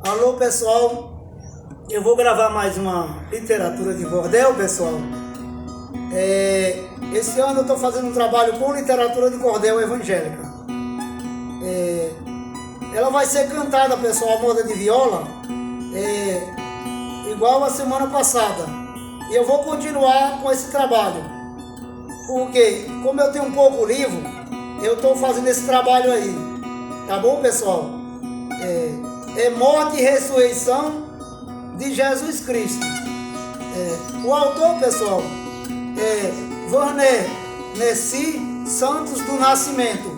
Alô, pessoal, eu vou gravar mais uma literatura de cordel, pessoal. Esse ano eu estou fazendo um trabalho com literatura de cordel evangélica. Ela vai ser cantada, pessoal, a moda de viola, igual a semana passada. E eu vou continuar com esse trabalho, porque como eu tenho um pouco livro, eu estou fazendo esse trabalho aí. Tá bom, pessoal? É morte e ressurreição de Jesus Cristo. O autor, pessoal, é Vanner Nessi Santos do Nascimento.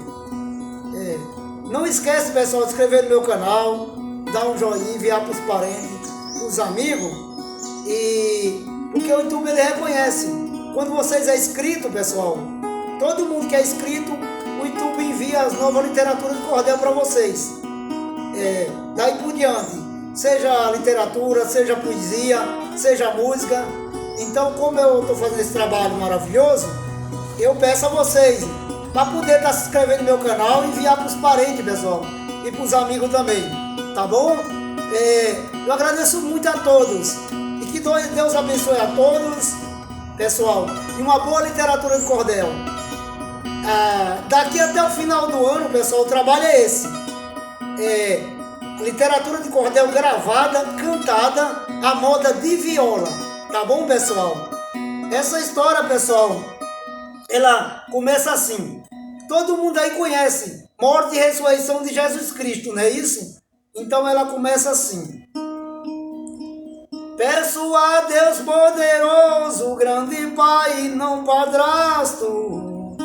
Não esquece, pessoal, de se inscrever no meu canal, dar um joinha, enviar para os parentes, para os amigos, porque o YouTube ele reconhece. Quando vocês é inscrito, pessoal, todo mundo que é inscrito, o YouTube envia as novas literaturas de cordel para vocês. Daí por diante, seja literatura, seja poesia, seja música. Então, como eu estou fazendo esse trabalho maravilhoso, eu peço a vocês para poder estar se inscrevendo no meu canal e enviar para os parentes, pessoal, e para os amigos também, tá bom? Eu agradeço muito a todos e que Deus abençoe a todos, pessoal, e uma boa literatura de cordel. Daqui até o final do ano, pessoal, o trabalho é esse. Literatura de cordel gravada, cantada, a moda de viola. Tá bom, pessoal? Essa história, pessoal, ela começa assim. Todo mundo aí conhece morte e ressurreição de Jesus Cristo, não é isso? Então ela começa assim. Peço a Deus poderoso, grande Pai, não padrasto,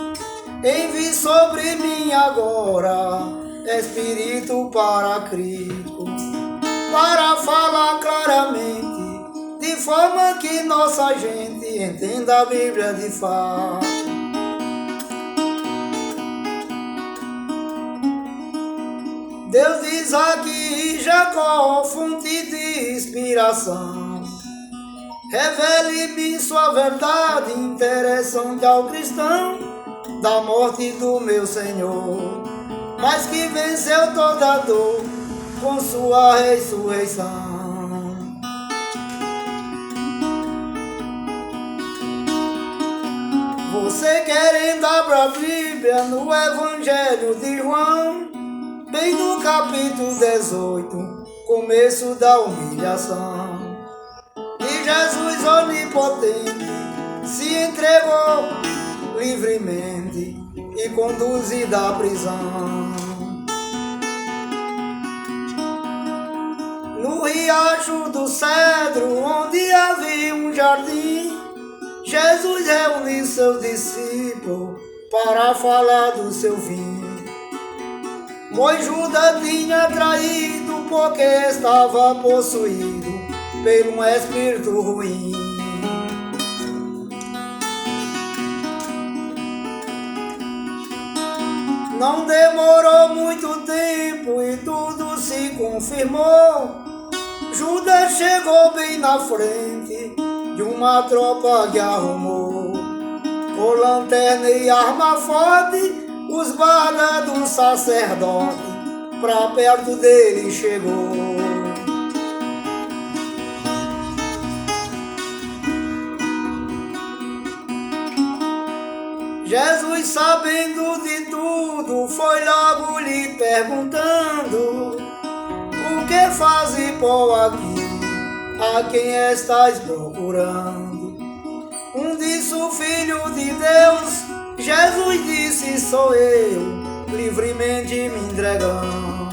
envie sobre mim agora Espírito Paraclítico, para falar claramente, de forma que nossa gente entenda a Bíblia de fato. Deus diz aqui, Jacó, fonte de inspiração, revele-me sua verdade interessante ao cristão, da morte do meu Senhor, mas que venceu toda dor com sua ressurreição. Você querendo abrir a Bíblia no Evangelho de João, bem no capítulo 18, começo da humilhação, e Jesus onipotente se entregou livremente e conduzido à prisão. No riacho do Cedro, onde havia um jardim, Jesus reuniu seus discípulos para falar do seu fim. Pois Judas tinha traído porque estava possuído por um espírito ruim. Não demorou muito tempo e tudo se confirmou. Judas chegou bem na frente de uma tropa que arrumou, com lanterna e arma forte, os guardas do sacerdote pra perto dele chegou. Jesus, sabendo de tudo, foi logo lhe perguntando: o que fazes por aqui? A quem estás procurando? Um disse: o Filho de Deus. Jesus disse: sou eu, livremente me entregando.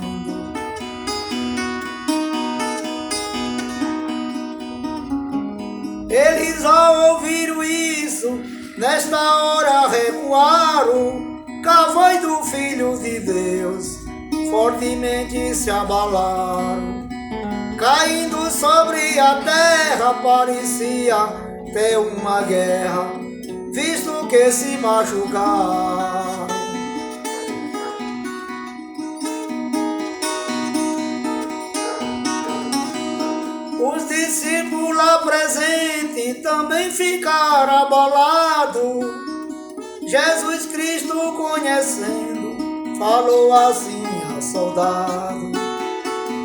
Eles ao ouviram isso, nesta hora recuaram, com voz do Filho de Deus, fortemente se abalaram. Caindo sobre a terra, parecia até uma guerra, visto que se machucaram. Os discípulos lá presentes também ficaram abalados. Jesus Cristo conhecendo, falou assim ao soldado: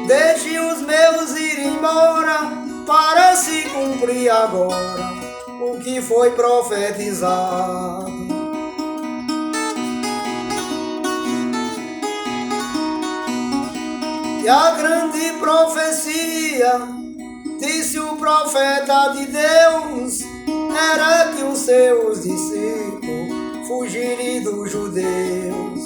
Deixe os meus ir embora, para se cumprir agora o que foi profetizado. E a grande profecia, disse o profeta de Deus, era que os seus discípulos fugirem dos judeus.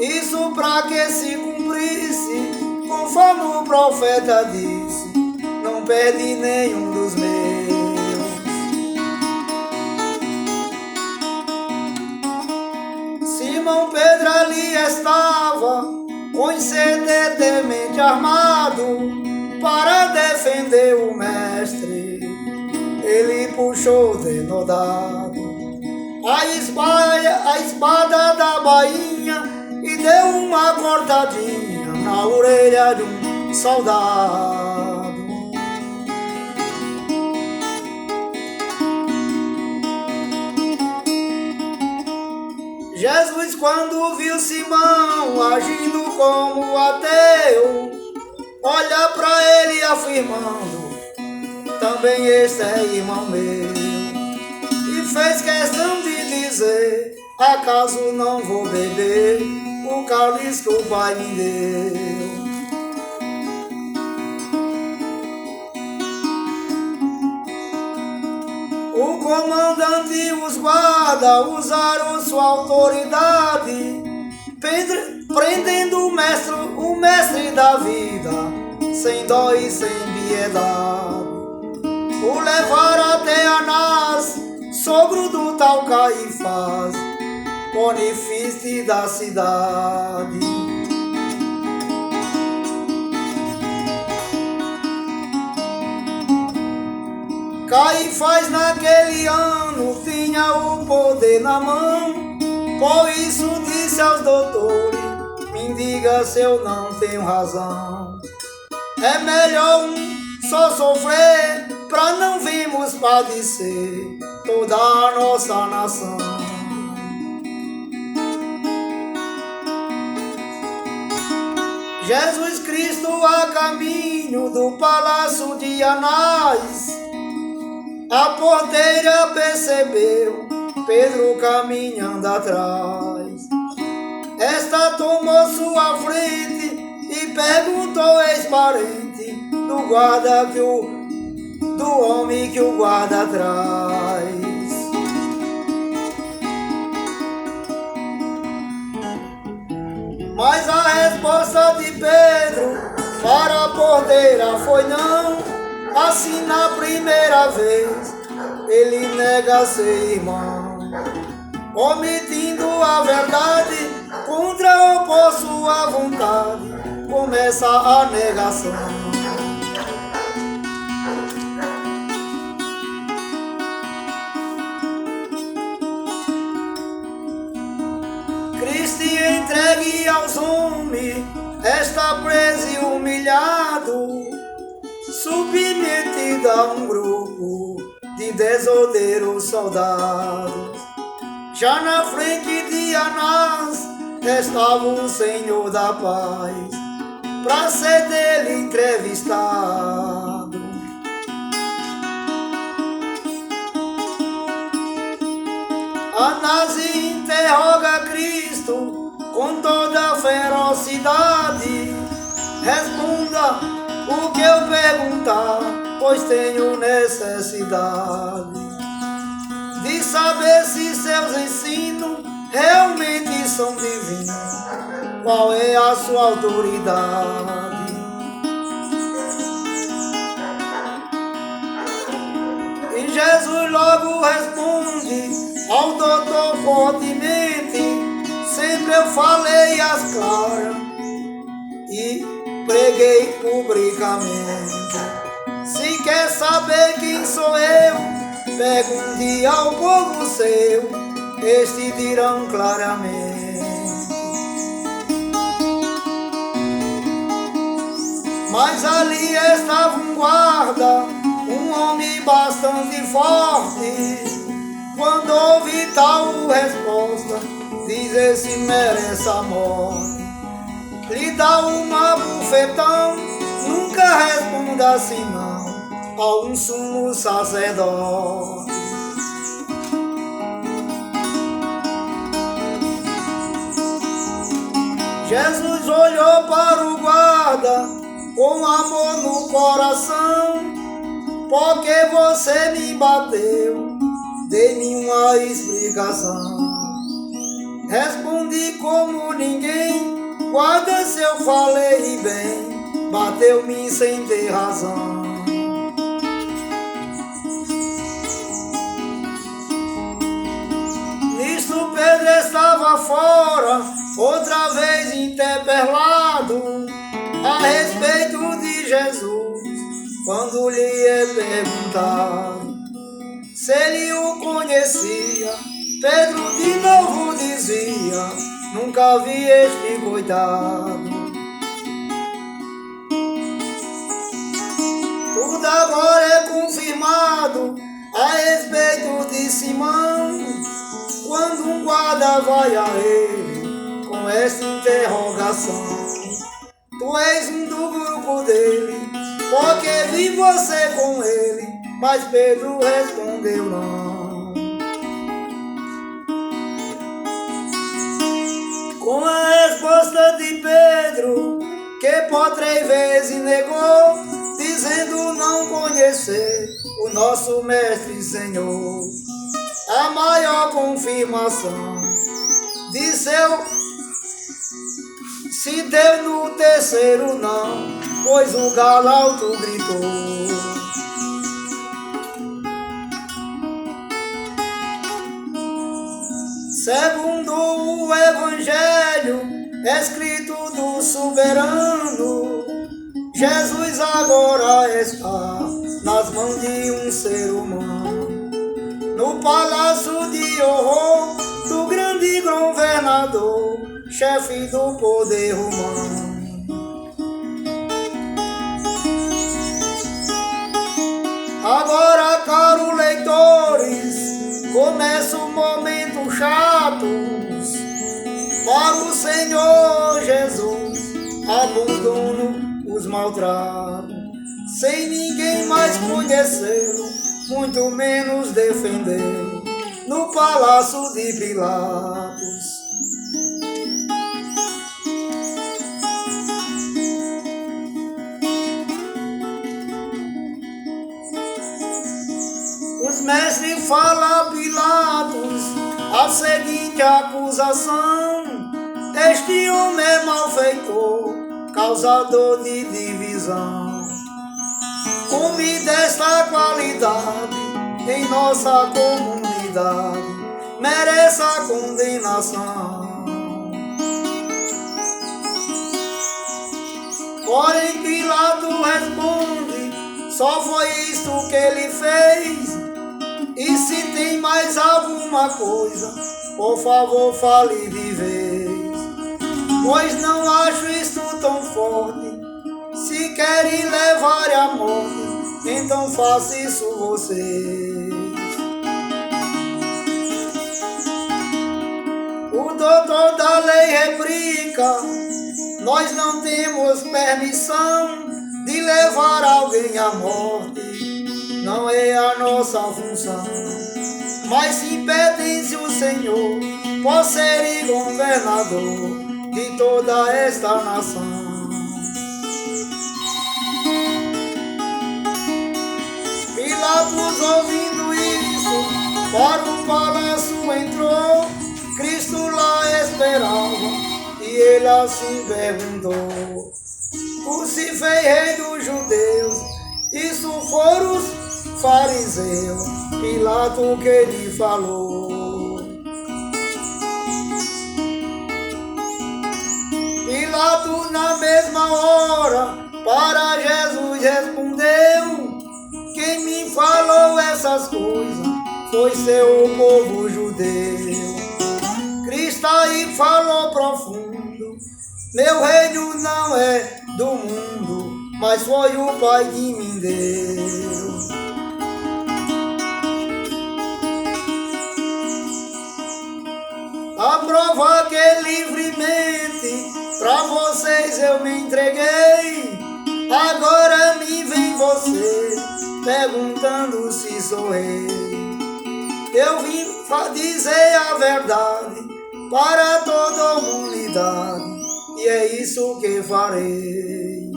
Isso para que se cumprisse, conforme o profeta disse, não perde nenhum dos meus. Simão Pedro ali estava, coincidentemente armado, para defender o mestre. Ele puxou denodado a espada da bainha e deu uma cortadinha na orelha de um soldado. Jesus, quando viu Simão agindo como ateu, olha para ele afirmando, também este é irmão meu. E fez questão de dizer, acaso não vou beber o cálice que o Pai me deu. O comandante e os guardas usaram sua autoridade, prendendo o mestre da vida, sem dó e sem piedade. O levaram até Anás, sogro do tal Caifás, pontífice da cidade. Caifás naquele ano tinha o poder na mão, por isso disse aos doutores, me diga se eu não tenho razão. É melhor um só sofrer, pra não virmos padecer toda a nossa nação. Jesus Cristo a caminho do palácio de Anás, a porteira percebeu Pedro caminhando atrás. Esta tomou sua frente e perguntou ex-parente do guarda do homem que o guarda atrás. Mas a resposta de Pedro para a porteira foi não. Assim na primeira vez ele nega ser irmão, omitindo a verdade, contra sua vontade, começa a negação. Cristo entregue aos homens, está preso e humilhado, submetido a um grupo de desordeiros soldados. Já na frente de Anás estava o Senhor da paz, para ser dele entrevistado. Anás interroga Cristo com toda a ferocidade, responda o que eu perguntar, pois tenho necessidade de saber se seus ensinos realmente são divinos. Qual é a sua autoridade? E Jesus logo responde ao doutor fortemente, sempre eu falei as claras e preguei publicamente. Se quer saber quem sou eu, pergunte ao povo seu, estes dirão claramente. Mas ali estava um guarda, um homem bastante forte. Quando ouvi tal resposta, diz esse merece a morte. lhe dá uma bufetão, nunca responda assim não a um sumo sacerdote. Jesus olhou para o guarda com amor no coração. Porque você me bateu, dei-me uma explicação. Respondi como ninguém, guarda se eu falei bem, bateu-me sem ter razão. Nisto Pedro estava fora, outra vez interpelado a respeito de Jesus. Quando lhe é perguntado se ele o conhecia, Pedro de novo dizia: nunca vi este coitado. Tudo agora é confirmado a respeito de Simão, quando um guarda vai a ele com essa interrogação: tu és um do grupo dele, porque vi você com ele. Mas Pedro respondeu não. Com a resposta de Pedro, que por 3 vezes negou, dizendo não conhecer o nosso mestre e Senhor, a maior confirmação de seu se deu no terceiro não, pois o galo alto gritou. Segundo o Evangelho escrito do soberano, Jesus agora está nas mãos de um ser humano, no palácio de horror do grande governador, chefe do poder humano. Agora, caros leitores, começa o momento chatos para o Senhor Jesus. Abandono os maltratos, sem ninguém mais conhecê-lo, muito menos defendê-lo, no palácio de Pilatos. Os mestres falam a Pilatos a seguinte acusação: este homem é malfeitor, causador de divisão. Comida desta qualidade em nossa comunidade merece a condenação. Porém Pilatos responde: só foi isto que ele fez. E se tem mais alguma coisa, por favor fale de vez, pois não acho isto tão forte. Se querem levar a morte, então faça isso vocês. O doutor da lei replica: nós não temos permissão de levar alguém à morte, não é a nossa função, mas se pertence o Senhor, por ser governador de toda esta nação. Pilatos, ouvindo isso, para o palácio entrou. Cristo lá esperava e ele assim perguntou: tu se fez rei dos judeus? Isso foram os fariseus. Pilatos que lhe falou. Pilatos na mesma hora para Jesus respondeu: quem me falou essas coisas foi seu povo judeu. Cristo aí falou profundo: meu reino não é do mundo, mas foi o Pai que me deu. A prova que livremente Pra vocês eu me entreguei, agora me vem você perguntando se sou rei. Eu vim dizer a verdade para toda a humanidade, e é isso que farei.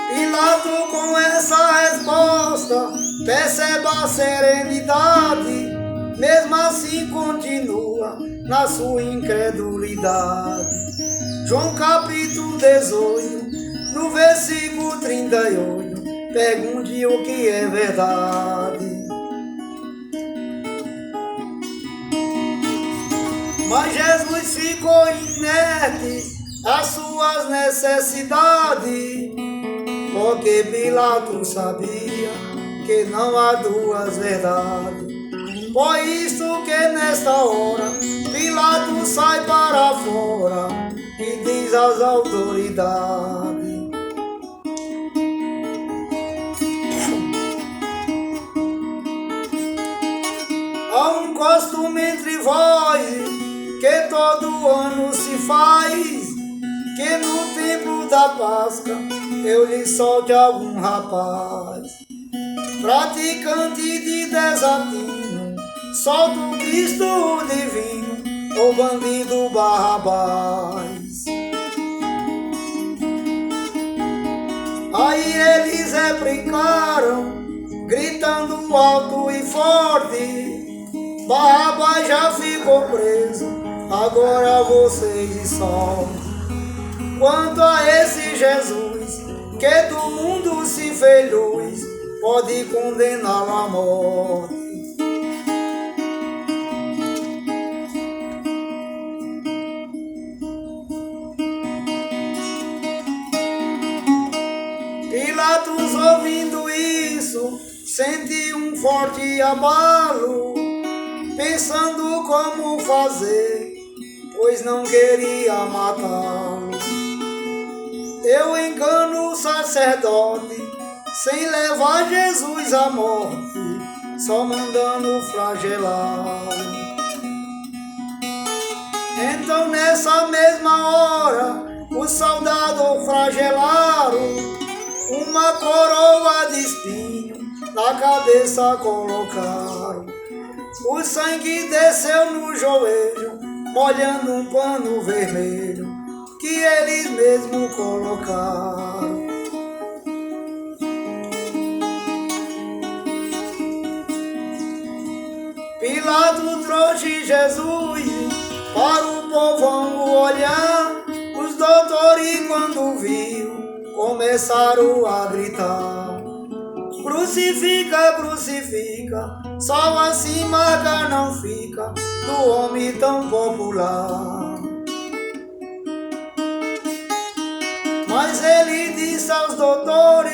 Pilato, com essa resposta, perceba a serenidade, mesmo assim continua na sua incredulidade. João capítulo 18, no versículo 38, pergunte o que é verdade. Mas Jesus ficou inerte às suas necessidades, porque Pilato sabia que não há duas verdades. Por isso que nesta hora Pilato sai para fora e diz às autoridades: há um costume entre vós que todo ano se faz, que no tempo da Páscoa eu lhe solte algum rapaz, praticante de desatino, solta o Cristo divino, o bandido Barrabás. Aí eles replicaram, gritando alto e forte: Barrabás já ficou preso, agora vocês soltem. Quanto a esse Jesus, que do mundo se fez luz, pode condená-lo à morte. Pilatos, ouvindo isso, sentiu um forte abalo, pensando como fazer, pois não queria matá-lo. Eu engano o sacerdote, sem levar Jesus à morte, só mandando flagelá-lo. Então nessa mesma hora, os soldados flagelaram, uma coroa de espinho na cabeça colocaram. O sangue desceu no joelho, molhando um pano vermelho que eles mesmos colocaram. Pilato trouxe Jesus para o povão olhar. Os doutores, quando viu, começaram a gritar: crucifica, crucifica, só assim marca não fica do homem tão popular. Mas ele disse aos doutores: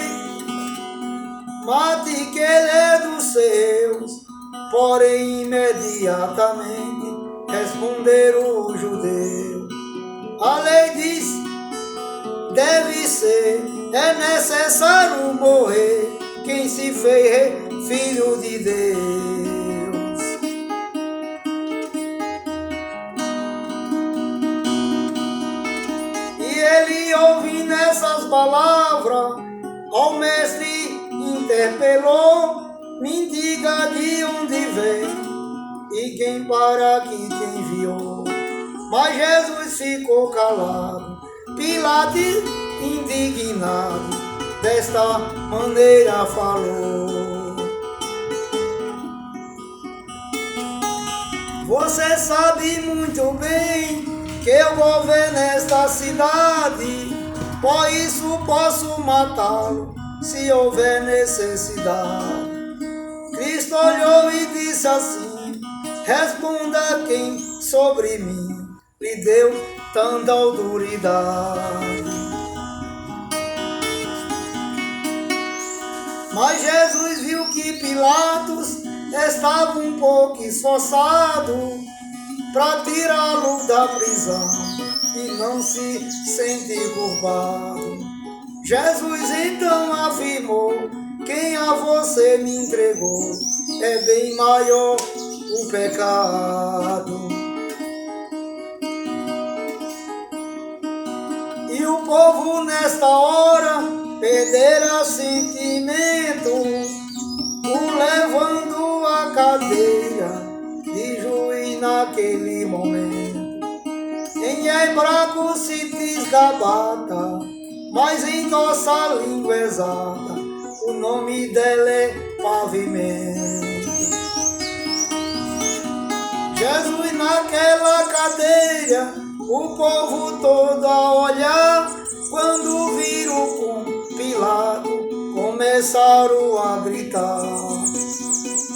mate que ele é dos seus. Porém imediatamente responderam os judeus: a lei diz, deve ser, é necessário morrer quem se fez filho de Deus. E ele, ouvindo essas palavras, ao mestre interpelou: me diga de onde vem e quem para aqui te enviou. Mas Jesus ficou calado. Pilato, indignado, desta maneira falou: você sabe muito bem que eu governo esta cidade, por isso posso matá-lo se houver necessidade. Cristo olhou e disse assim: responda quem sobre mim lhe deu tanta autoridade. Mas Jesus viu que Pilatos estava um pouco esforçado para tirá-lo da prisão e não se sentir culpado. Jesus então afirmou: quem a você me entregou é bem maior o pecado. povo nesta hora perderá sentimento, o levando a cadeira de juiz naquele momento. Em hebraico se diz Gabata, mas em nossa língua exata o nome dela é pavimento. Jesus naquela cadeira, o povo todo a olhar, quando viram com Pilato, começaram a gritar.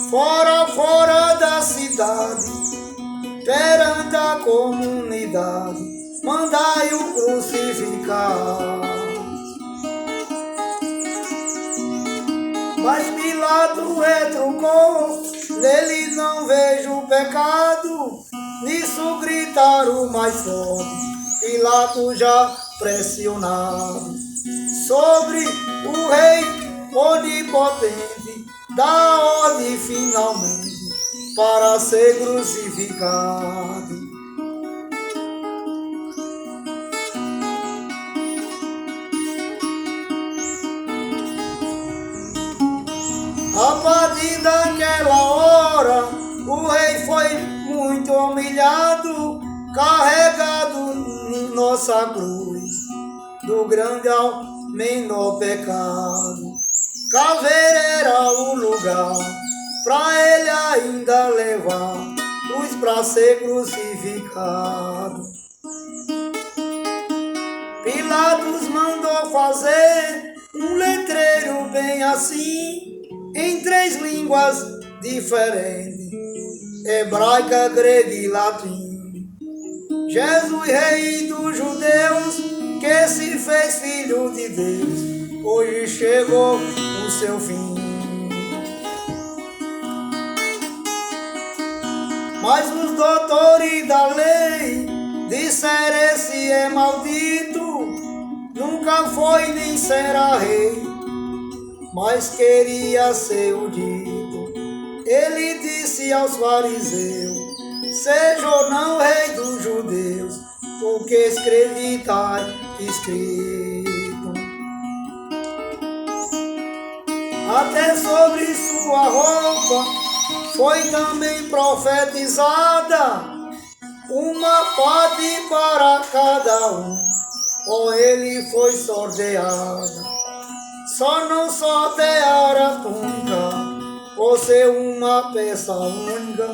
Fora, fora da cidade, perante a comunidade, mandai-o crucificar. Mas Pilato retrucou, nele não vejo pecado. Nisso gritaram mais forte, Pilato já pressionado. Sobre o rei onipotente, dá ordem finalmente para ser crucificado. A partir daquela hora, o rei foi muito humilhado, carregado em nossa cruz, do grande ao menor pecado. Caveira era o lugar pra ele ainda levar cruz pra ser crucificado. Pilatos mandou fazer um letreiro bem assim, em 3 línguas diferentes, hebraica, grega e latim. Jesus, rei dos judeus, que se fez filho de Deus, hoje chegou o seu fim. Mas os doutores da lei disseram: esse é maldito, nunca foi nem será rei, mas queria ser o dito. Ele disse aos fariseus: seja ou não rei dos judeus, porque escrevi está escrito. Até sobre sua roupa foi também profetizada uma parte para cada um, ou ele foi sorteada. Só não sortearam a túnica, por ser uma peça única,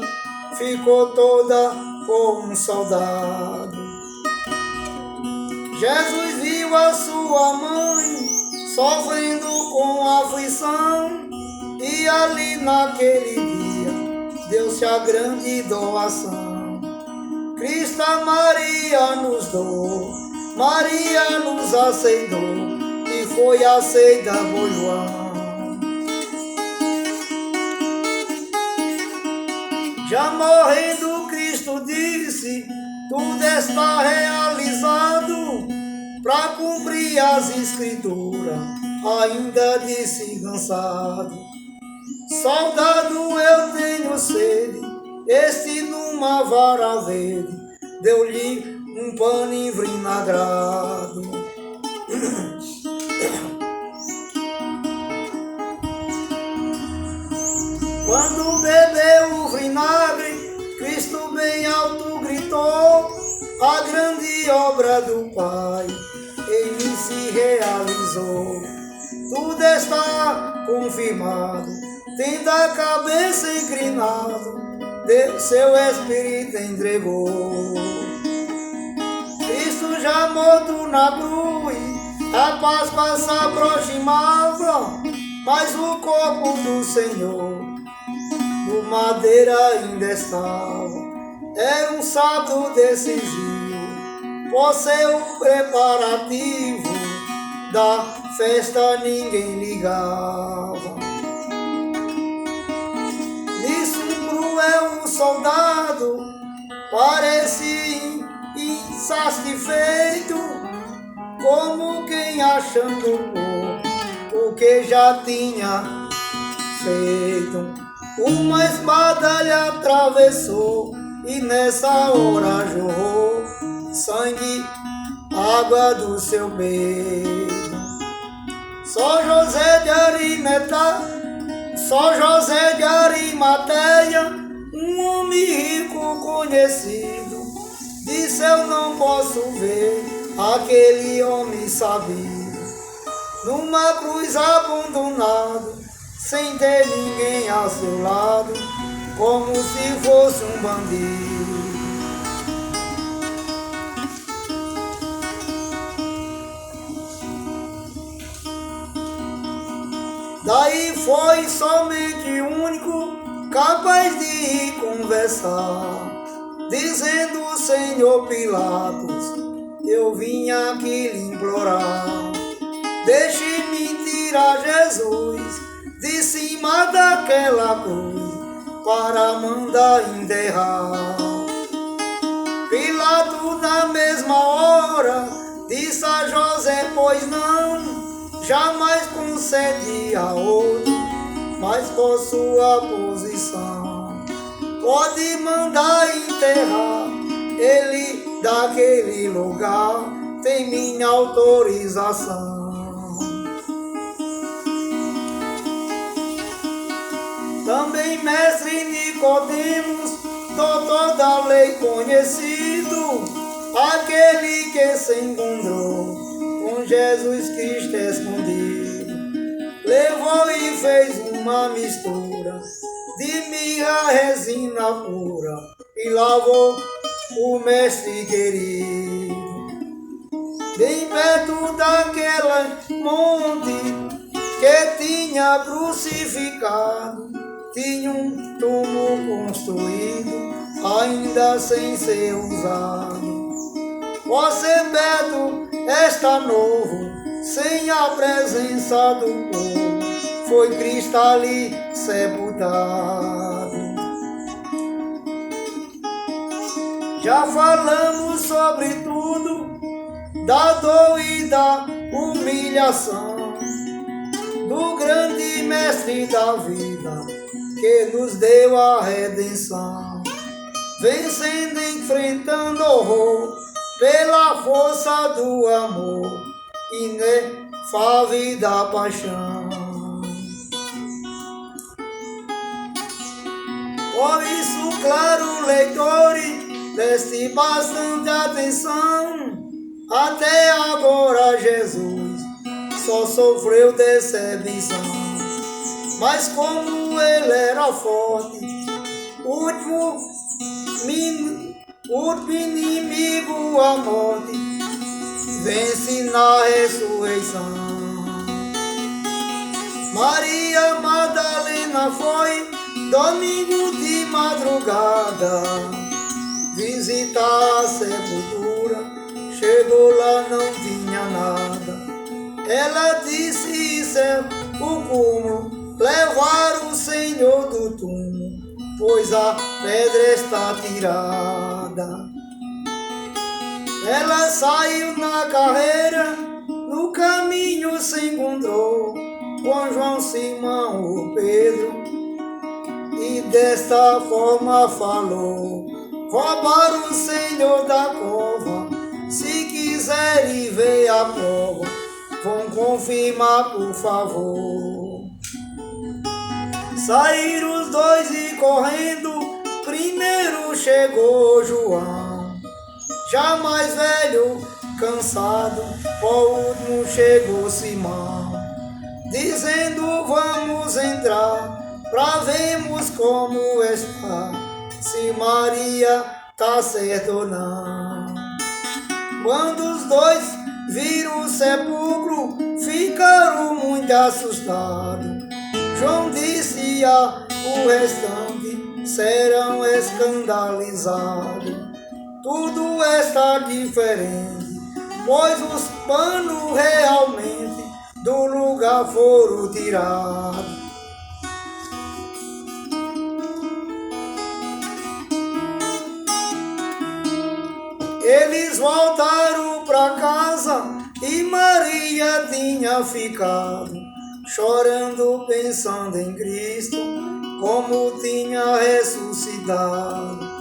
ficou toda com um soldado. Jesus viu a sua mãe sofrendo com aflição, e ali naquele dia deu-se a grande doação. Cristo a Maria nos doou, Maria nos aceitou, e foi aceita por João. Já morrendo Cristo disse: tudo está realizado, para cumprir as escrituras, ainda disse cansado: soldado, eu tenho sede. Este numa vara verde deu-lhe um pano envinagrado. Quando bebeu o vinagre, Cristo bem alto gritou: a grande obra do Pai em mim se realizou. Tudo está confirmado, tendo a cabeça inclinado, Deus seu Espírito entregou. Cristo já morto na cruz, a Páscoa se aproximava, mas o corpo do Senhor do madeira ainda estava. Era um sábado decisivo, por ser o preparativo da festa, ninguém ligava. Nisso um cruel soldado parecia insatisfeito, como quem achando o que já tinha feito. Uma espada lhe atravessou, e nessa hora jorrou sangue água do seu peito. Só José de Arimateia, um homem rico conhecido, disse: eu não posso ver aquele homem sabido numa cruz abandonado, sem ter ninguém ao seu lado, como se fosse um bandido. Daí foi somente o único capaz de conversar, dizendo: Senhor Pilatos, eu vim aqui lhe implorar, deixe-me tirar Jesus de cima daquela cruz para mandar enterrar. Pilatos na mesma hora disse a José: pois não, jamais concede a outro, mas por sua posição pode mandar enterrar ele daquele lugar, tem minha autorização. Também mestre Nicodemos, doutor da lei conhecido, aquele que se encontrou com Jesus Cristo escondido, levou e fez uma mistura de mirra, resina pura e lavou o mestre querido. Bem perto daquela monte que tinha crucificado, tinha um túmulo construído, ainda sem ser usado. Você perto está novo, sem a presença do povo, foi Cristo ali sepultado. Já falamos sobre tudo, da dor e da humilhação, do grande mestre da vida, que nos deu a redenção, vencendo, enfrentando horror, pela força do amor inefável da paixão. Por isso, claro, leitores, preste bastante atenção. Até agora Jesus só sofreu decepção, mas como ele era forte, o último inimigo, a morte, vence na ressurreição. Maria Madalena foi domingo de madrugada visitar a sepultura, chegou lá, não tinha nada. Ela disse: isso é o cúmulo, levar o Senhor do túmulo, pois a pedra está tirada. Ela saiu na carreira, no caminho se encontrou com João, Simão, o Pedro, e desta forma falou: roubaram o Senhor da cova, se quiserem ver a prova, vão confirmar, por favor. Saíram os dois e correndo, primeiro chegou João, já mais velho, cansado, por último chegou Simão, dizendo: vamos entrar, pra vermos como está, se Maria tá certa ou não. Quando os dois viram o sepulcro, ficaram muito assustados. João disse: o restante serão escandalizados. Tudo está diferente, pois os panos realmente do lugar foram tirados. Eles voltaram para casa e Maria tinha ficado chorando, pensando em Cristo, como tinha ressuscitado.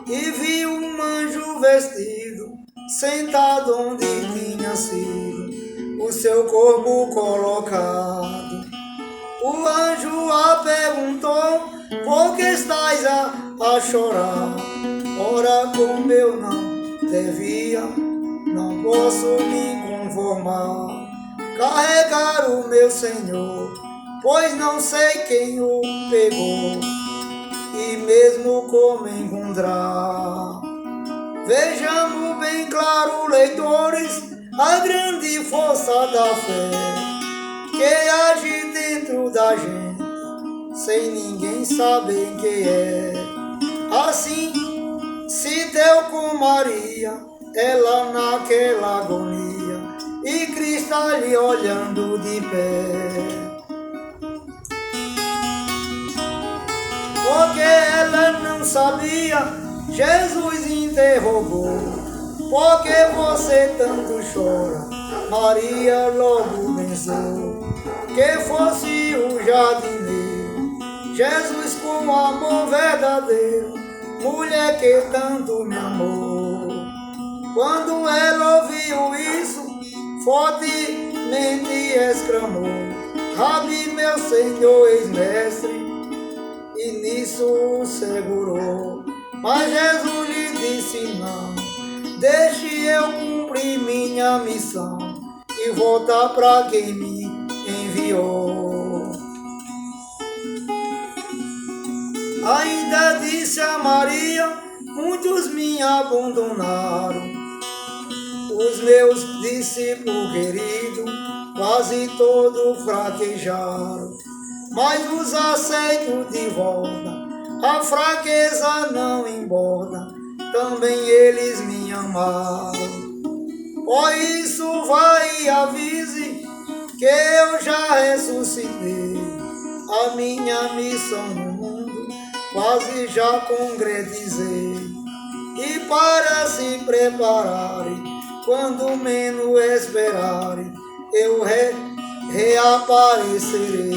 E viu um anjo vestido sentado onde tinha sido o seu corpo colocado. O anjo a perguntou: por que estás a chorar? Ora, como eu não devia, não posso me conformar, carregar o meu Senhor, pois não sei quem o pegou, e mesmo como encontrar. Vejamos bem claro, leitores, a grande força da fé que age dentro da gente, sem ninguém saber quem é. Assim se deu com Maria, ela naquela agonia, e Cristo ali olhando de pé. Porque ela não sabia, Jesus interrogou: por que você tanto chora? Maria logo pensou que fosse o jardineiro, Jesus com amor verdadeiro, mulher que tanto me amou. Quando ela ouviu isso, fortemente exclamou: Rabi, meu Senhor, ex-mestre, e nisso o segurou. Mas Jesus lhe disse: não, deixe eu cumprir minha missão e voltar para quem me enviou. Ainda disse a Maria: muitos me abandonaram, os meus discípulos queridos quase todos fraquejaram, mas os aceito de volta, a fraqueza não importa, também eles me amaram. Por isso vai e avise que eu já ressuscitei, a minha missão no mundo quase já concretizei. E para se prepararem, quando menos esperarem, eu reaparecerei.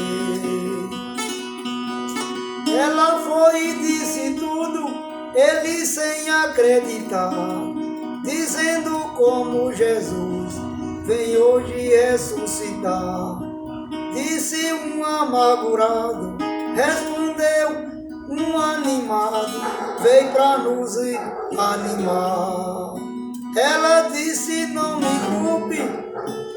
Ela foi e disse tudo, ele sem acreditar, dizendo como Jesus vem hoje ressuscitar. Disse um amargurado, respondeu um animado, veio pra nos animar. Ela disse: não me culpe,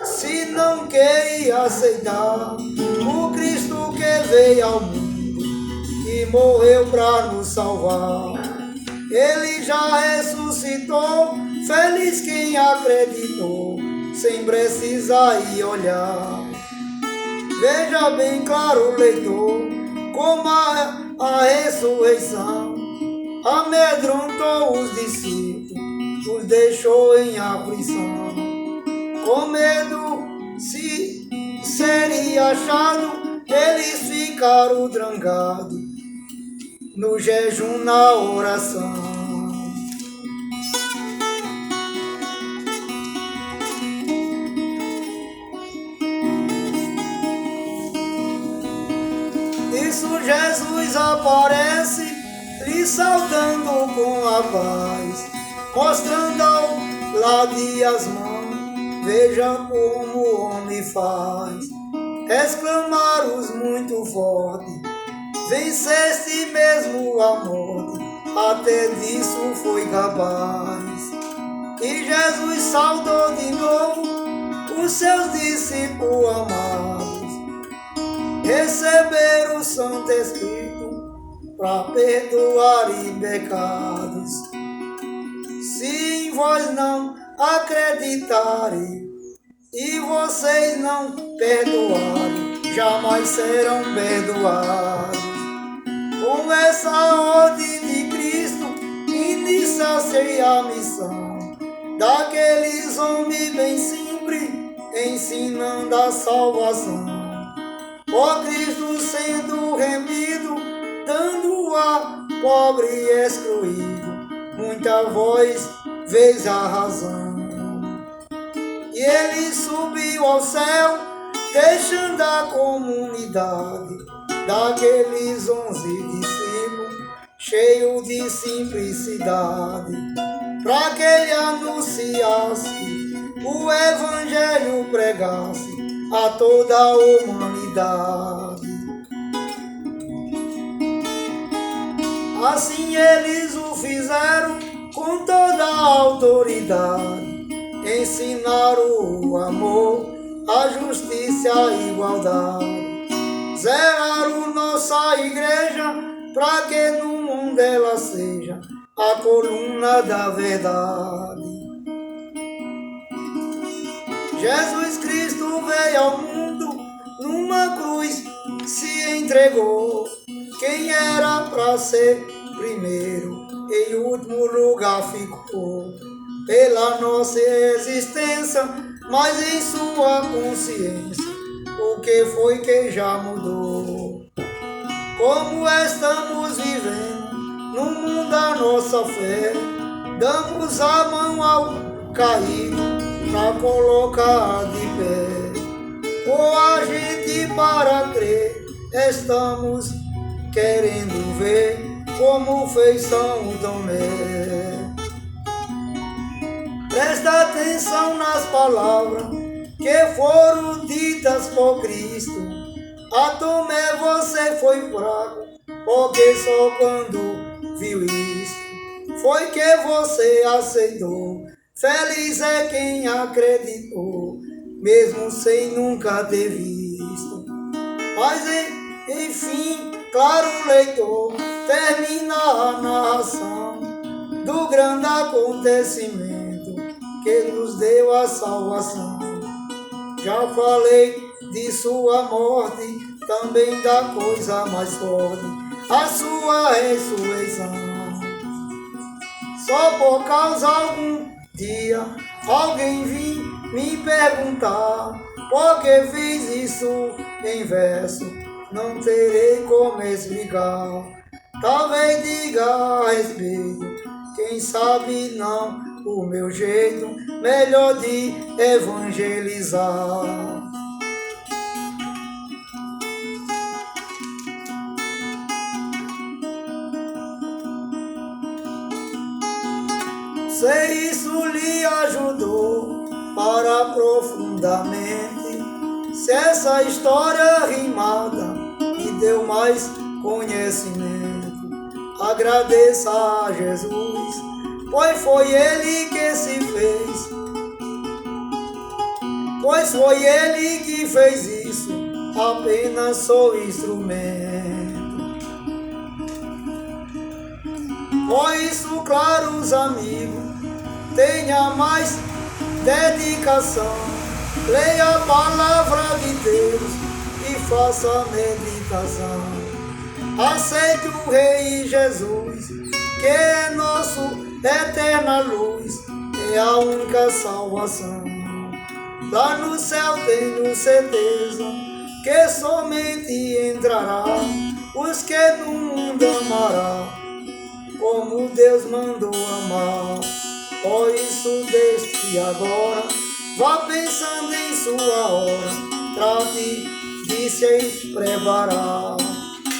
se não quer aceitar o Cristo que veio ao mundo e morreu pra nos salvar. Ele já ressuscitou, feliz quem acreditou, sem precisar ir olhar. Veja bem claro, leitor, como a ressurreição amedrontou os discípulos, os deixou em aflição. Com medo se seria achado, eles ficaram trancados no jejum, na oração. Isso Jesus aparece, lhe saudando com a paz, mostrando ao lado as mãos, veja como o homem faz. Exclamaram muito forte, venceste mesmo a morte, até disso foi capaz. E Jesus saudou de novo os seus discípulos amados, receber o Santo Espírito para perdoarem pecados. Se em vós não acreditarem e vocês não perdoarem, jamais serão perdoados. Com essa ordem de Cristo, inicia-se a missão daqueles homens bem simples, ensinando a salvação. Ó Cristo sendo remido, dando a pobre e excluído, muita voz fez a razão. E ele subiu ao céu, deixando a comunidade daqueles 11 discípulos, cheio de simplicidade. para que ele anunciasse, o evangelho pregasse a toda a humanidade. Assim eles o fizeram com toda a autoridade, ensinaram o amor, a justiça e a igualdade. Zelaram nossa igreja, para que no mundo ela seja a coluna da verdade. Jesus Cristo veio ao mundo, numa cruz se entregou. Quem era para ser primeiro, em último lugar ficou. Pela nossa existência, mas em sua consciência, o que foi que já mudou? Como estamos vivendo no mundo da nossa fé, damos a mão ao caído para colocar de pé. Ou a gente para crer, estamos querendo ver como fez São Tomé. Presta atenção nas palavras que foram ditas por Cristo. A Tomé você foi fraco, porque só quando viu isto foi que você aceitou. Feliz é quem acreditou, mesmo sem nunca ter visto. Mas enfim, claro leitor, termina a narração do grande acontecimento que nos deu a salvação. Já falei de sua morte, também da coisa mais forte, a sua ressurreição. Só por causa algum dia alguém vim me perguntar por que fiz isso em verso, não terei como explicar. Talvez diga a respeito, quem sabe não, o meu jeito melhor de evangelizar. Se isso lhe ajudou para profundamente, se essa história rimada lhe deu mais conhecimento, agradeça a Jesus, pois foi ele que se fez, pois foi ele que fez isso, apenas sou instrumento. Por isso, claros amigos, tenha mais dedicação, leia a palavra de Deus e faça meditação. Aceite o Rei Jesus, que é nosso eterna luz, é a única salvação. Lá no céu tenho certeza que somente entrará os que no mundo amará, como Deus mandou amar. Por isso desde agora, vá pensando em sua hora, trate de se preparar.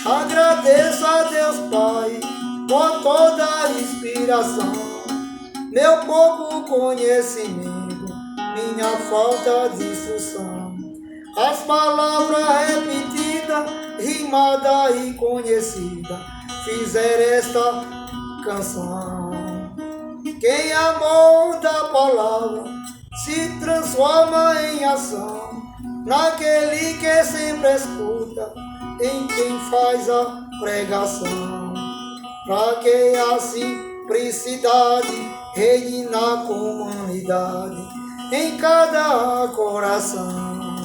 Agradeço a Deus Pai por toda a inspiração, meu pouco conhecimento, minha falta de instrução. As palavras repetidas, rimadas e conhecidas, fizeram esta canção. Quem amou da palavra se transforma em ação, naquele que sempre escuta, em quem faz a pregação, para que a simplicidade reine na comunidade, em cada coração.